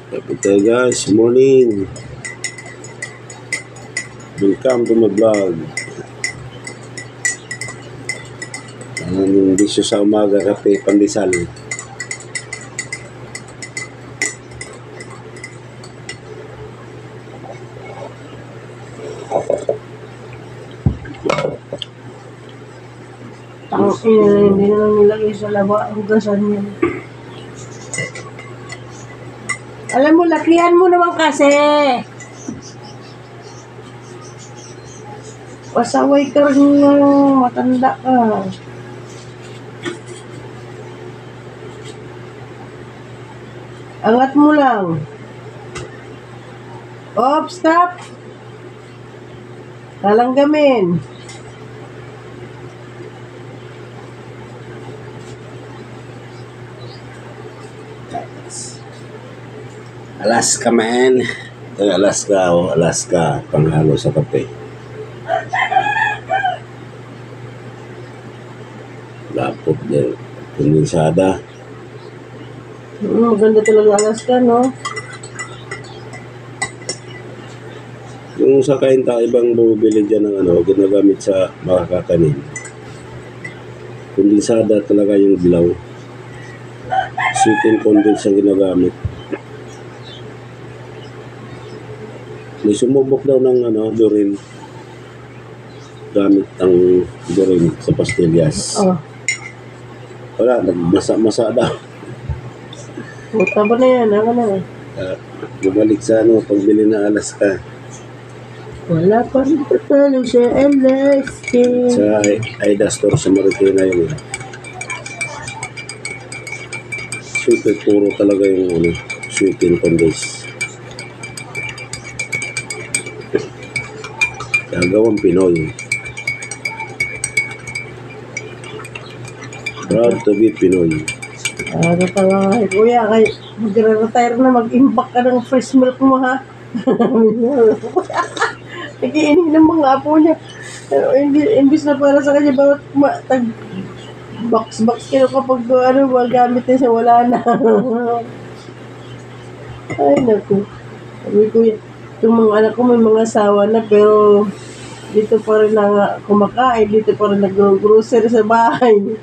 Kapita guys, morning. Welcome to my vlog. Yung bisyo sa umaga, kape, pandesal. Hindi na lang nilagay sa laba ang gasan niya. Alam mo, lakihan mo naman kasi. Pasaway ka rin matanda ka. Angat mo lang. Stop. Talanggamin. Alaska man. Ito yung Alaska, Alaska. Panghalo sa kape. Lapot din. Kondensada. Maganda talaga Alaska, no? Yung sa kainta, ibang bumibili dyan ng ginagamit sa makakakanin. Kondensada talaga yung dilaw. Sweet and condense ang ginagamit. May sumubok daw ng Durin. Gamit ang Durin sa pastillas. Wala, nagmasa-masa daw. Puta ba na yan? Ako na. Bumalik sa pagbili na Alaska. Wala pa rin patalo sa LSK. Sa Aida Store sa Marikina yun. Sweet, puro talaga yung sweet and condense. Gawang Pinoy. Proud to be Pinoy. Ano pala, kuya, mag-retire na, mag-imbak ka ng fresh milk mo, ha? Nagiinig ng mga apo niya. Pero imbis na para sa kanya, bawat box kayo kapag magamit niya siya, wala na. Ay, naku. Sabi ko, yung mga anak ko may mga asawa na, pero dito pa rin na kumakain, dito pa rin nag-grocery sa bahay.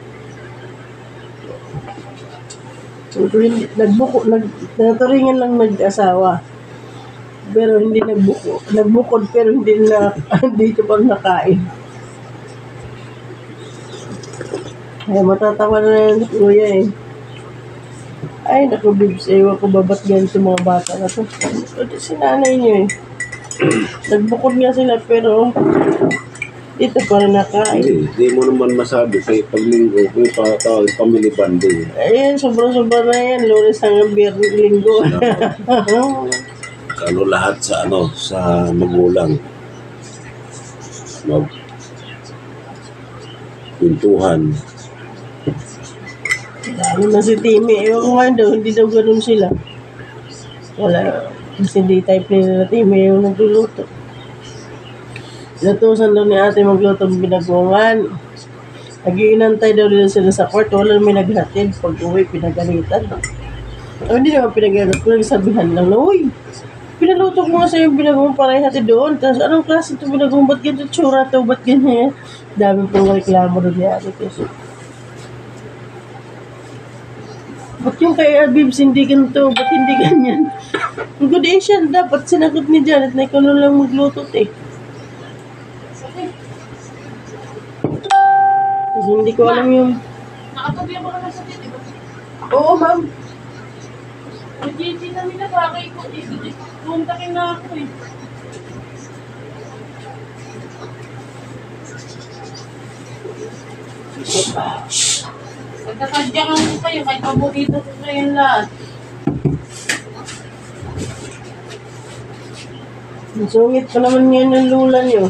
Naturingan lang nag-asawa. Pero hindi nagbuko. Nagbukod pero hindi na dito pa rin nakain. Ay, matatawa na yan, kuya eh. Ay, naku, bibs, ewan ko babat ganito mga bata na to. Si nanay niyo eh. Nagbukod nga sila pero dito pa rin nakain. Hindi mo naman masabi kay paglinggo, may family bonding. Ayun, sobra-sobra na yan. Lunes hanggang Biyernes, Linggo. Lahat sa sa magulang. Pintuhan. Lalo na si Timmy. Ewan ko nga daw, hindi daw ganun sila. Wala. Kasi hindi type nila na Timmy yung nagluluto. Natusan daw ni ate magluto ng binagungan. Nag-iinantay daw nila sila sa court. Wala may naghatid. Pag uwi, pinagalitan. Hindi naman pinagalitan. Pinagsabihan lang na, uy, pinaluto ko nga sa'yo yung binagungan para ihatid doon. Tapos anong klase ito binagungan? Ba't ganito tsura ito? Ba't ganyan? Dami pong reklamo doon ni ate. Ba't yung kay Bibs hindi ganito? Ba't hindi ganyan? Ang good Asian, dapat sinagot ni Janet na ikaw lang magluto eh. Kasi hindi ko alam yung... Nakatabi mo naman sa titi ba? Oo, ma'am. Nag-GG namin na bagay ko. Puntakin na ako eh. Nagkakadyakan ko kayo kahit paborito ko kayong lahat. Sungit pa naman ngayon ng lula niyo.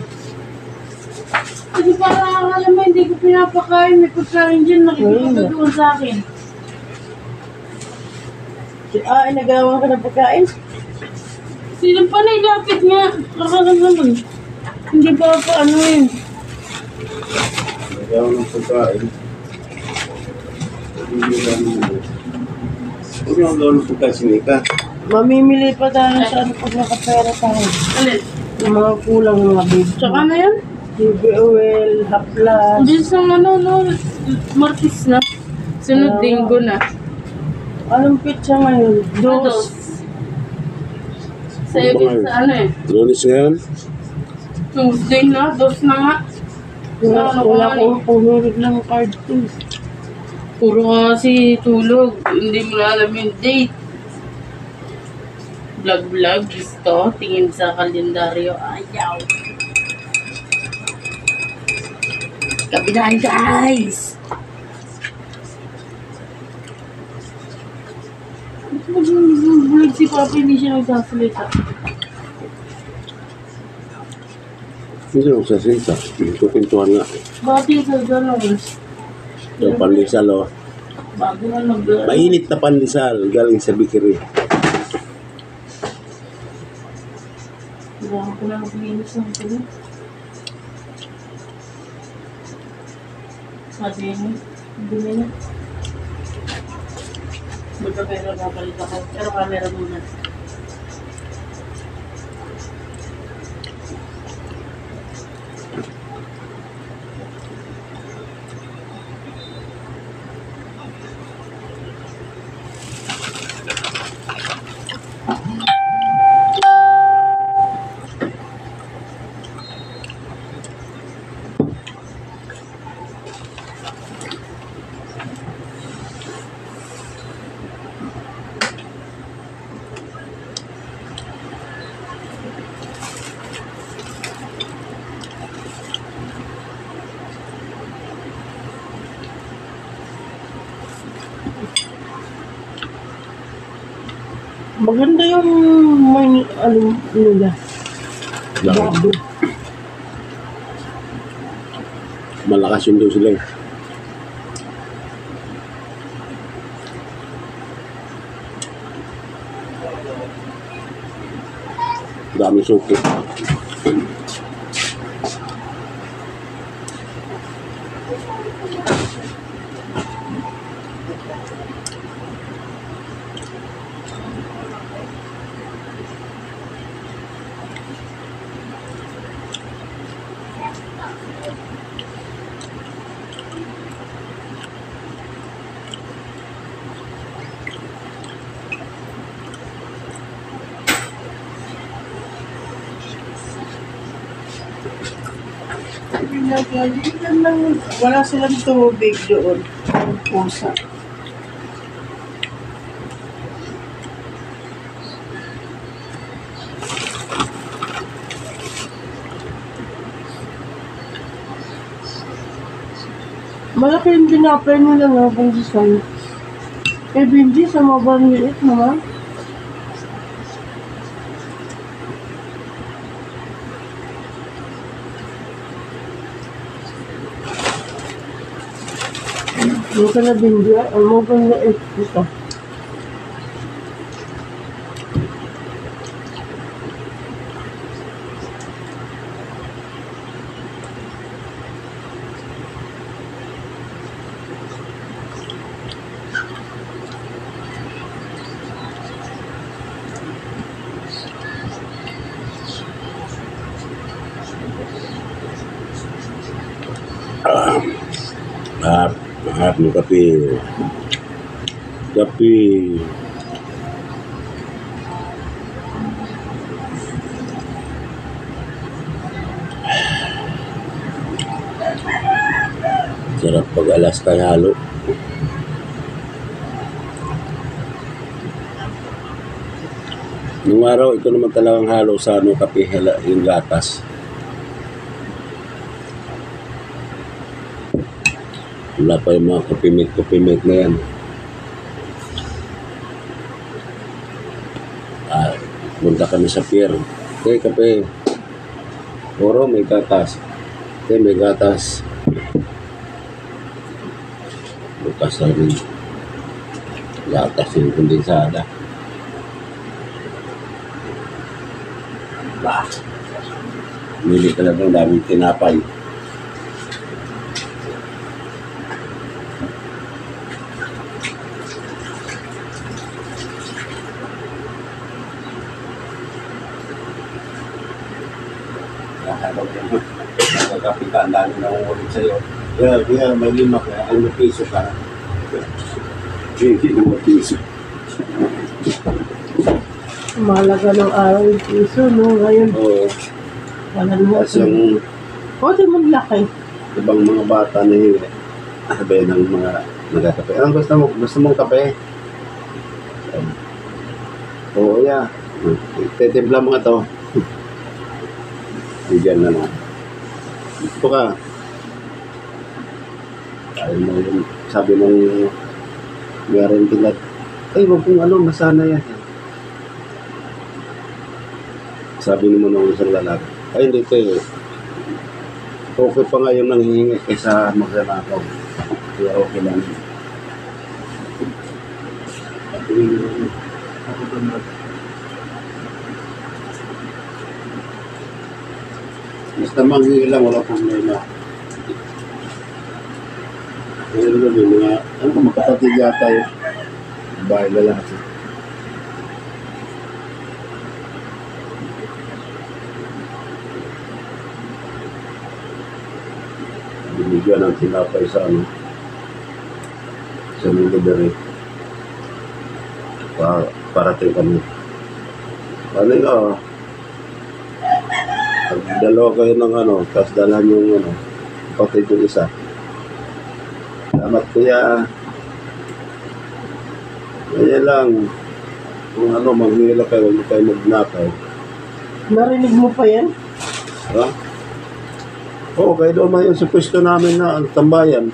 Kasi parang alam mo, hindi ko pinapakain. May pagkain dyan, nakikita doon sa akin. Nagawa ka ng pagkain? Sino pa na ilapit nga? Kakalang naman. Hindi ba paano yun? Nagawa ng pagkain. Huwag yung gawin ng pagkain sinika. Mamimili pa tayo sa ano pag nakapera tayo. Alin? Yung mga kulang mga baby. Tsaka na yan? Baby oil, haplas. Bilis ng ano, no? Martis na. Sunod linggo na. Anong pizza ngayon? Dos. Sa ibig sa ano eh. Lunes ngayon? Tuesday na, dos na nga. Wala akong puhurid ng card to. Puro kasi tulog. Hindi mo na alam yung date. Vlog gusto. Tingin sa kalendaryo. Ayaw. Kabilaan guys! Vlog si Papa, hindi siya nagsasalita. Hindi ako sa sita. Kupintuhan nga. Bakit yung sa gano'n? Yung pandesal, oh. Bago na Mainit na pandesal. Galing sa bikiri. Bago ko na maglinis ng tuloy. Sabi niya, dumi na. Magkapera papalit ako. Pero camera muna. Maganda yung may ano nila. Bago. Malakas yun daw sila. Eh. Dami suki. Pinagalitan lang. Wala silang tubig doon. Ang pusa. Malaki yung tinapay nila nga kung saan. Eh, Benji, sa mga liit naman. Yung ka na Benji, ang mga liit ito. Mahap ng kape. Kape. Sarap pag alas kay halo. Nung araw, ito naman talagang halo sa ano, kape, yung gatas. Wala pa yung mga kupimik na yan. Punta kami sa pier. Okay, kape. Oro, may gatas. Okay, may gatas. Bukas na rin. Gatas yung kondensada. Mili talagang daming tinapay. Tawag yan. Nagkakapitan, dami na ulit sa'yo. Kaya may 5 kaya ang piso ka. Hindi na piso. Malaga ng araw yung piso, no? Ngayon, Oo. wala naman. Tapos yung O, di mo laki. ibang mga bata na yun, sabi ng mga nagkakape. Anong gusto mo? Gusto mong kape? Oo, yeah. Tetimpla mo nga to. Bigyan na lang. Ito ka. Ayaw mo yun. Sabi ng meron tilat. Ay, wag kong ano, masana yan. Sabi naman ng isang lalaki. Ay, hindi ito eh. Okay pa nga yung nanghihingi kaysa magnanakaw. Kaya okay lang. Basta manghingi lang, wala problema. Ngayon lang yung mga, ano ka, magkapatid yata yun. Bahay lalaki. Binigyan ng tinapay sa ano, sa military. Parating kami. Ano nga, dalawa kayo ng ano, tapos dalhan yung ano, kapatid yung isa. Salamat kuya. Kaya lang, kung ano, maghihila kayo, huwag kayo magnakaw. Narinig mo pa yan? Ha? Oo, kayo doon yun sa pwesto namin na ang tambayan.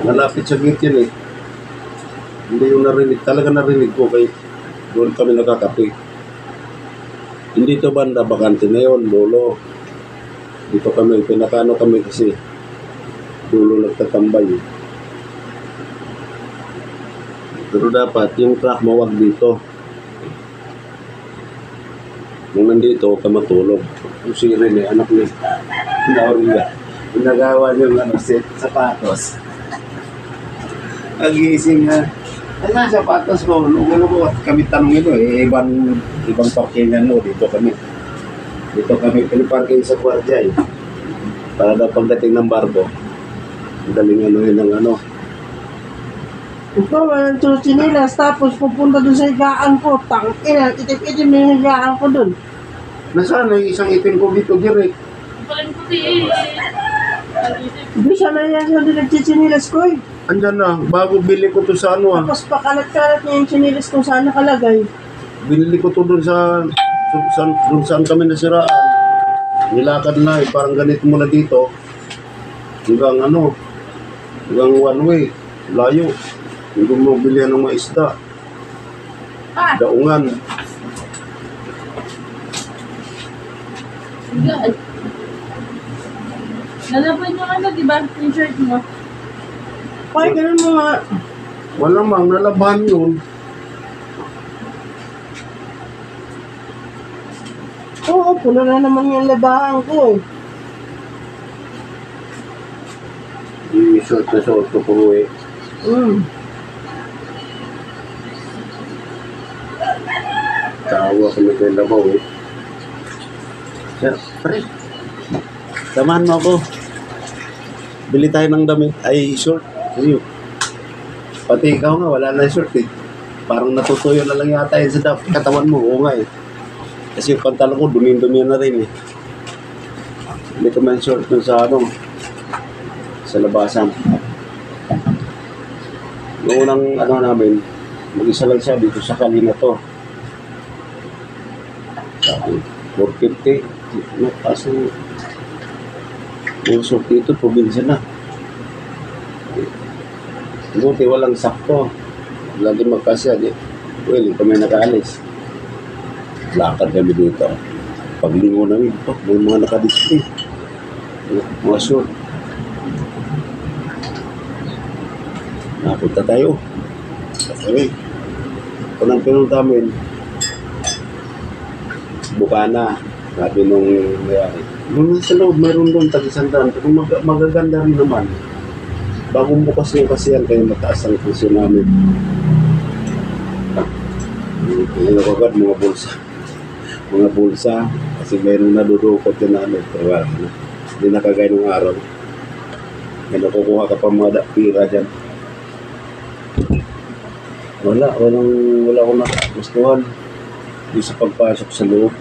Malapit sa gate yun eh. Hindi yung narinig, talaga narinig ko kay doon kami nakakape. Hindi to banda, bakante na yun, lolo. Dito kami, pinakano kami kasi dulo nagtatambay. Pero dapat yung truck mawag dito. Nung nandito, ka matulog. Yung si Rene, anak ni Nauria, pinagawa niyo ng ano, set sapatos. Nagising nga. Ay na, sapatos ko. Ano ko, kami tanongin mo eh, ibang parkingan mo, dito kami. Dito kami piniparking sa kwardiya eh. Para daw pagdating ng barko, daling ano yun ng ano. Ikaw, walang chinilas, tapos pupunta doon sa higaan ko. Tangina, itim-itim na yung higaan ko doon. Nasaan yung isang itim ko dito, direct? Paling puti eh. Hindi siya na yan sa nagchichinilas ko eh. Andyan na, bago bili ko to sa ano ah. Tapos pakalat-kalat niya yung chinilas kung saan nakalagay. Binili ko to doon doon saan kami nasiraan. Nilakad na eh, parang ganito muna dito. Hanggang ano, hanggang one way, layo. Hindi mo bilihan ng mga isda. Daungan. God. Lalaban yung ano, di ba? Yung shirt mo. Ay, ganun mo nga. Wala mang nalabahan yun. Oo, puno na naman yung labahan ko eh. Yung short na short ko po eh. Tawa kami kayo labaw eh. Sir, pare. Samahan mo ako. Bili tayo ng damit. Ay, short. Ayun. Pati ikaw nga, wala na yung short eh. Parang natutuyo na lang yata yun sa katawan mo. Oo nga eh. Kasi yung pantalon ko, dumi-dumi na rin eh. Hindi ko man short dun sa ano, sa labasan. Noong unang ano namin, mag-isa lang siya dito sa Kalina to. Sabi, 450. Kaso, yung short dito, probinsya na. Buti walang sakto. Lagi magkasya. Well, kami nakaalis. Lakad kami dito. Paglingo namin, may mga nakadisplay. Mga short. Napunta tayo. Sabi, unang pinunta namin, Bukana. Sabi nung mayari. Nung nasa loob, mayroon doon tag-isandaan. Pero magaganda rin naman. Bagong bukas yung kasi yan, kaya mataas ang presyo namin. Ngayon ako agad, mga bulsa. mga bulsa. Kasi mayroong nadudukot yun na ano. Pero wala na. Hindi nakagay nung araw. May nakukuha ka pa mga pira dyan. Wala akong nakagustuhan. Di sa pagpasok sa loob.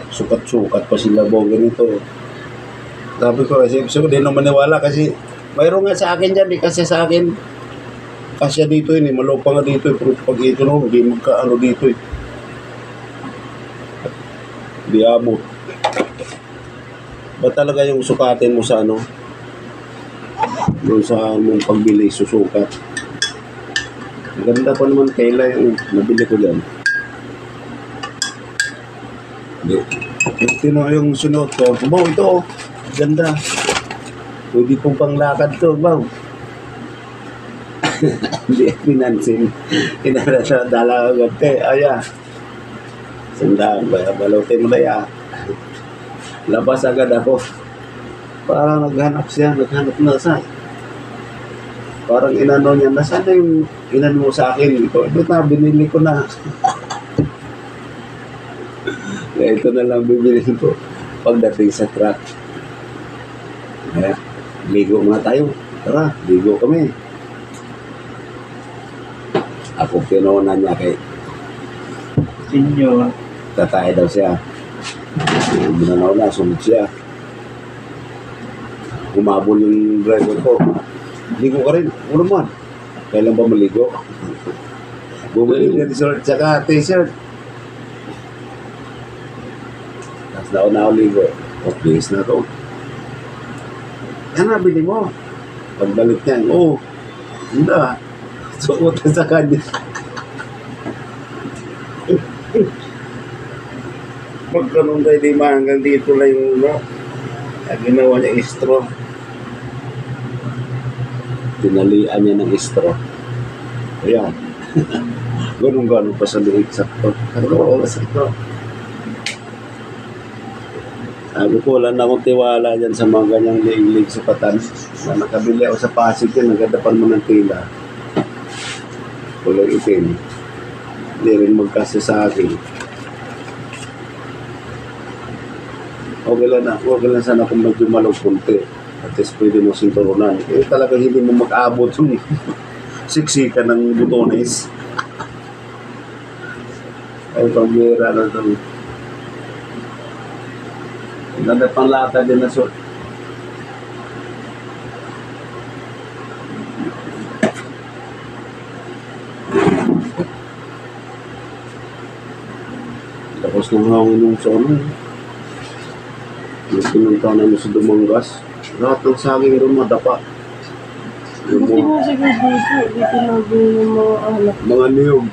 Sukat-sukat pa sila bong ganito. Sabi ko kasi di naman maniwala kasi mayroon nga sa akin dyan, di kasi sa akin. Kasya dito yun, malupa nga dito. Pero pag ito no, hindi magkaano dito eh. Di abot. Ba talaga yung sukatin mo sa ano? Doon sa mong pagbili, susukat. Ganda pa naman kaila yung nabili ko dyan. Ito na yung sunod ko. Baw, ito oh. Ganda. Pwede pong panglakad to, baw. Hindi pinansin. Kinala sa dala agad te. Aya. Sandaan ba? Balote mo na ya. Labas agad ako. Parang naghanap siya. Naghanap na sa. Parang inano niya. Nasaan na yung inano mo sa akin? Ito na, binili ko na. Kaya ito na lang bibili ko pagdating sa truck. Kaya, ligo muna tayo. Tara, ligo kami. Ako pinunan niya kay Senyor. tatay daw siya. Binanaw na, sunod siya. Humabol yung driver ko. Ligo ka rin. Ano naman? Kailan ba maligo? Bumili niya t-shirt tsaka t-shirt. Tapos daw na ako ligo. O, please na to. Yan na, bili mo. Pagbalik niya, hindi. Suot sa kanya. Magkaroon tayo di ba hanggang dito lang yung ginawa niya istro. Tinalian niya ng istro. Ayan. Ganun-ganun pa sa liig sakto. Ano sakto? Sabi ko, wala na akong tiwala dyan sa mga ganyang liig-liig sa patan. Na nakabili ako sa Pasig yan, nagadapan mo ng tila. Kulay itim. Hindi rin magkasya sa akin. Okay lang sana kung medyo malungkunti. At least pwede mo sinturunan. Eh talaga hindi mo mag-abot yung siksika ng butones. Ay pambira na ito. Ganda pang lata din na suot. Tapos nung hangin nung sa ano. Yung pinunta namin sa Dumangas. Lahat ng saging doon madapa. Yung Buti mo siguro dito. Dito na yung mga anak. mga niyog.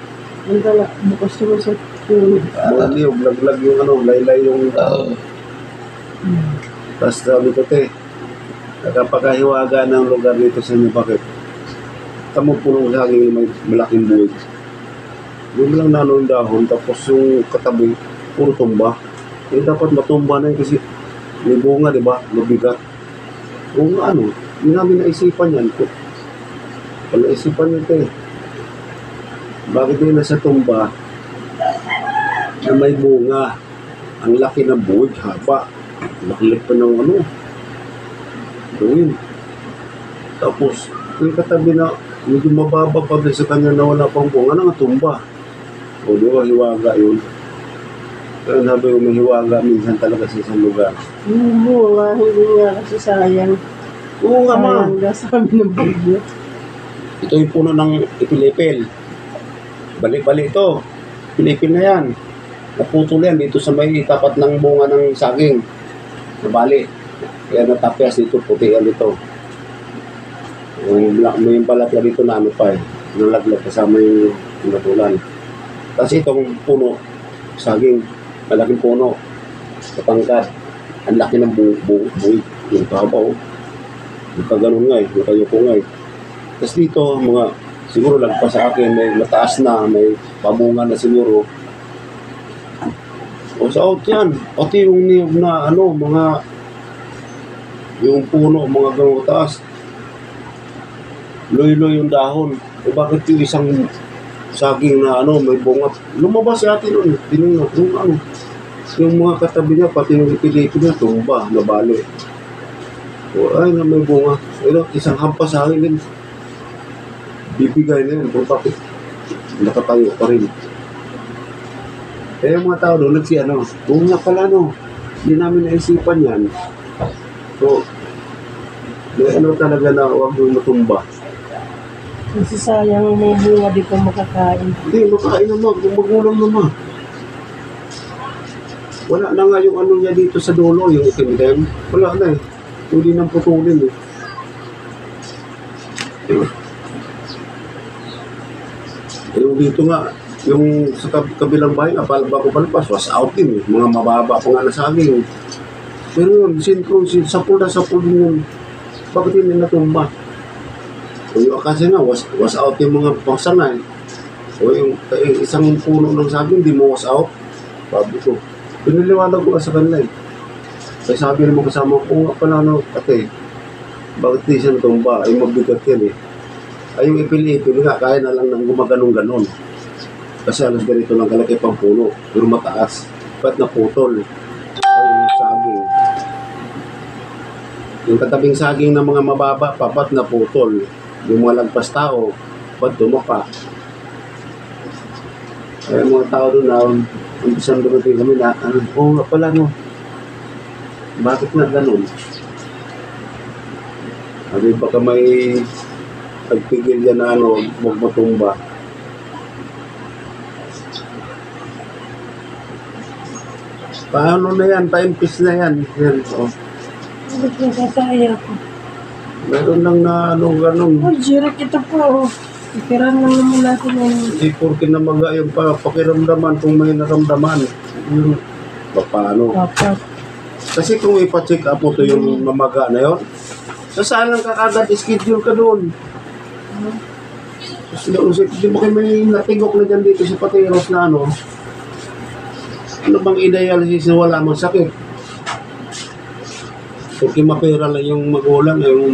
Ang dala. Bukas naman sa yung Mga niyog. Laglag yung ano. Laylay yung... Tapos sabi ko, te, nakapagkahiwaga ng lugar dito sa inyo, bakit? Tamo punong saging may malaking buwig. Yung lang nanong dahon, tapos yung katabi, puro tumba. Eh, dapat matumba na yun kasi may bunga, di ba? Mabigat. Kung ano, hindi namin naisipan yan. Kung naisipan yun, te, bakit yun nasa tumba na may bunga? Ang laki ng buwig, haba. Nakilit pa ng ano. Doon. Tapos, yung katabi na medyo mababa pa din sa kanya na wala pang bunga, nga tumba. O di ba, hiwaga yun. Kaya sabi ko, may hiwaga minsan talaga sa isang lugar. yung bunga. Hindi nga kasi sayang. Oo nga ma. Sayang nga sa amin ng bagyo. Ito yung puno ng ipilipil. Balik-balik ito. Pilipil na yan. Naputol yan dito sa may tapat ng bunga ng saging. Nabali. Kaya natapyas dito, puti yan dito. May balat na dito na ano pa eh. Nalaglag kasama yung natulan. Tapos itong puno, saging, malaking puno, kapangkad. Ang laki ng buhay. Yung kapaw. Yung kaganon nga eh, yung kayuko nga eh. Tapos dito, mga, siguro lagpas sa akin, may mataas na, may pabunga na siguro. O sa out yan. Pati yung niyog na ano, mga yung puno, mga ganong taas. Loy-loy yung dahon. O bakit yung isang saging na ano, may bunga. Lumabas si ate nun, tinignan, yung mga katabi niya, pati yung ipilipin niya, tumba, nabali. O, ay na may bunga. Ano, isang hampas sa akin din. Bibigay na yun, kung bakit nakatayo pa rin. Kaya yung mga tao doon, bunga pala no, hindi namin naisipan yan. So, may ano talaga na huwag yung matumba. Kasi sayang may bunga di pa makakain. Hindi, makain naman, kung magulang naman. Wala na nga yung ano niya dito sa dulo, yung itim-dem. Wala na eh. Hindi nang putulin eh. Yung dito nga, yung sa kabilang bahay, bago palpas, was out din eh. Mga mababa pa nga na saging. Pero yun, sapul na sapul din yun. Bakit hindi natumba? O yung kasi nga, was out yung mga pasanay. O yung isang puno ng saging, di mo was out. Sabi ko, piniliwanag ko sa kanila eh. Kaya sabi naman kasama ko, nga pala no, ate, bakit di siya natumba? Ay mabigat yan eh. Ay yung ipil-ipil nga, kaya na lang nang gumaganong-ganon. Kasi alas ganito lang kalaki pang puno, pero mataas. Ba't naputol? Ay yung saging. Yung katabing saging ng mga mababa, ba't naputol? Yung mga lagpas tao, ba't dumapa? Kaya mga tao doon na, umpisang dumating kami na, nga pala no, bakit na ganun? Sabi baka may pagpigil yan na ano, huwag matumba. Paano na yan? Time piece na yan. Yan oh. Bakit nakakaya ko? Meron lang na ano ganun. Oh, Jirik, ito po. Ikiran lang naman natin yung... Hindi porke na yung pakiramdaman kung may naramdaman. Yung paano. Dapat. Kasi kung ipa-check up mo to yung mamaga na yun, saan lang ka agad, schedule ka doon. Kasi di ba kayo may natigok na dyan dito sa Patiros na ano, ano bang i-dialysis na wala mang sakit? Porque mapera lang yung magulang, yung